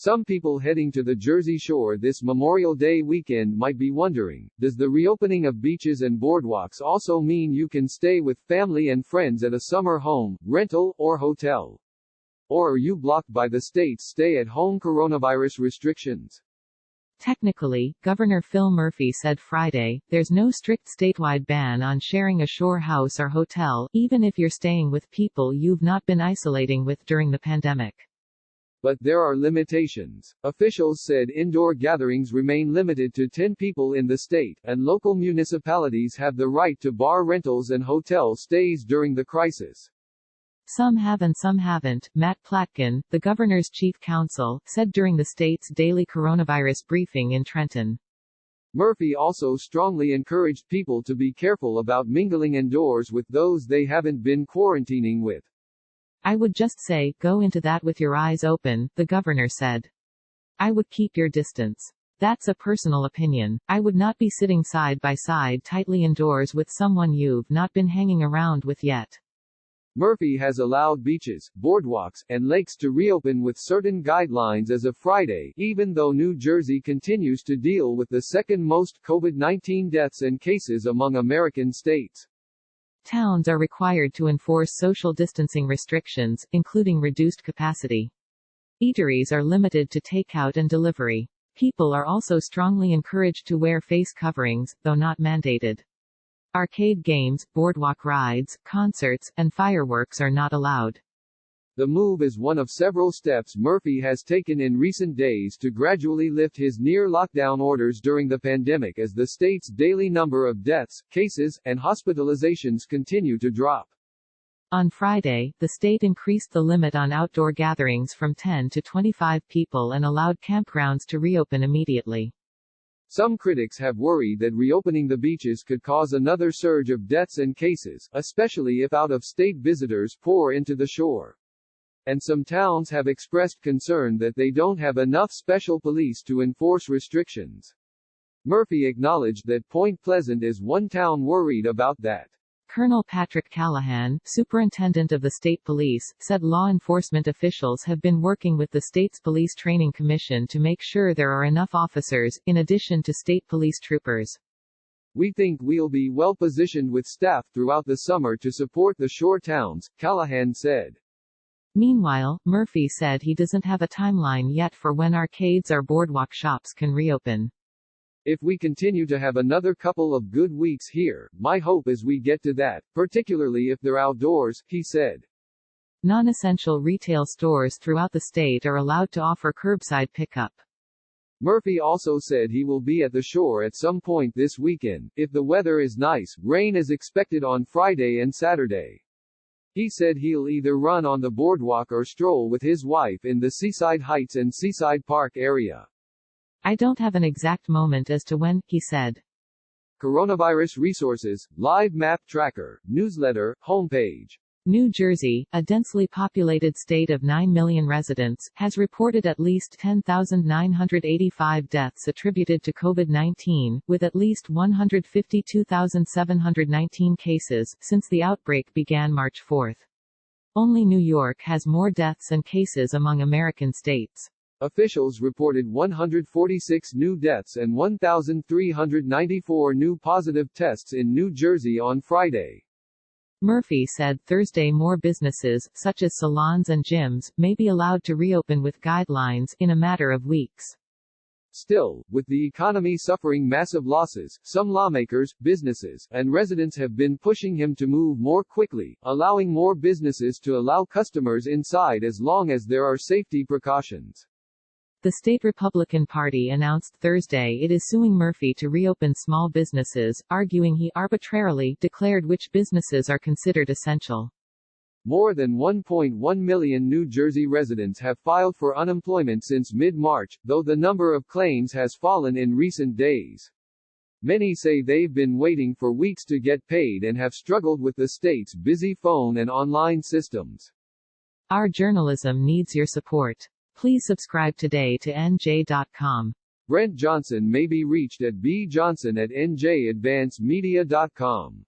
Some people heading to the Jersey Shore this Memorial Day weekend might be wondering, does the reopening of beaches and boardwalks also mean you can stay with family and friends at a summer home, rental, or hotel? Or are you blocked by the state's stay-at-home coronavirus restrictions? Technically, Governor Phil Murphy said Friday, there's no strict statewide ban on sharing a shore house or hotel, even if you're staying with people you've not been isolating with during the pandemic. But there are limitations. Officials said indoor gatherings remain limited to 10 people in the state, and local municipalities have the right to bar rentals and hotel stays during the crisis. Some have and some haven't, Matt Platkin, the governor's chief counsel, said during the state's daily coronavirus briefing in Trenton. Murphy also strongly encouraged people to be careful about mingling indoors with those they haven't been quarantining with. I would just say, go into that with your eyes open, the governor said. I would keep your distance. That's a personal opinion. I would not be sitting side by side tightly indoors with someone you've not been hanging around with yet. Murphy has allowed beaches, boardwalks, and lakes to reopen with certain guidelines as of Friday, even though New Jersey continues to deal with the second most COVID-19 deaths and cases among American states. Towns are required to enforce social distancing restrictions, including reduced capacity. Eateries are limited to takeout and delivery. People are also strongly encouraged to wear face coverings, though not mandated. Arcade games, boardwalk rides, concerts, and fireworks are not allowed. The move is one of several steps Murphy has taken in recent days to gradually lift his near-lockdown orders during the pandemic as the state's daily number of deaths, cases, and hospitalizations continue to drop. On Friday, the state increased the limit on outdoor gatherings from 10 to 25 people and allowed campgrounds to reopen immediately. Some critics have worried that reopening the beaches could cause another surge of deaths and cases, especially if out-of-state visitors pour into the shore. And some towns have expressed concern that they don't have enough special police to enforce restrictions. Murphy acknowledged that Point Pleasant is one town worried about that. Colonel Patrick Callahan, superintendent of the state police, said law enforcement officials have been working with the state's police training commission to make sure there are enough officers, in addition to state police troopers. We think we'll be well positioned with staff throughout the summer to support the shore towns, Callahan said. Meanwhile, Murphy said he doesn't have a timeline yet for when arcades or boardwalk shops can reopen. If we continue to have another couple of good weeks here, my hope is we get to that, particularly if they're outdoors, he said. Non-essential retail stores throughout the state are allowed to offer curbside pickup. Murphy also said he will be at the shore at some point this weekend. If the weather is nice, rain is expected on Friday and Saturday. He said he'll either run on the boardwalk or stroll with his wife in the Seaside Heights and Seaside Park area. I don't have an exact moment as to when, he said. Coronavirus Resources, Live Map Tracker, Newsletter, Homepage. New Jersey, a densely populated state of 9 million residents, has reported at least 10,985 deaths attributed to COVID-19, with at least 152,719 cases, since the outbreak began March 4. Only New York has more deaths and cases among American states. Officials reported 146 new deaths and 1,394 new positive tests in New Jersey on Friday. Murphy said Thursday more businesses, such as salons and gyms, may be allowed to reopen with guidelines in a matter of weeks. Still, with the economy suffering massive losses, some lawmakers, businesses, and residents have been pushing him to move more quickly, allowing more businesses to allow customers inside as long as there are safety precautions. The state Republican Party announced Thursday it is suing Murphy to reopen small businesses, arguing he arbitrarily declared which businesses are considered essential. More than 1.1 million New Jersey residents have filed for unemployment since mid-March, though the number of claims has fallen in recent days. Many say they've been waiting for weeks to get paid and have struggled with the state's busy phone and online systems. Our journalism needs your support. Please subscribe today to NJ.com. Brent Johnson may be reached at bjohnson@njadvancemedia.com.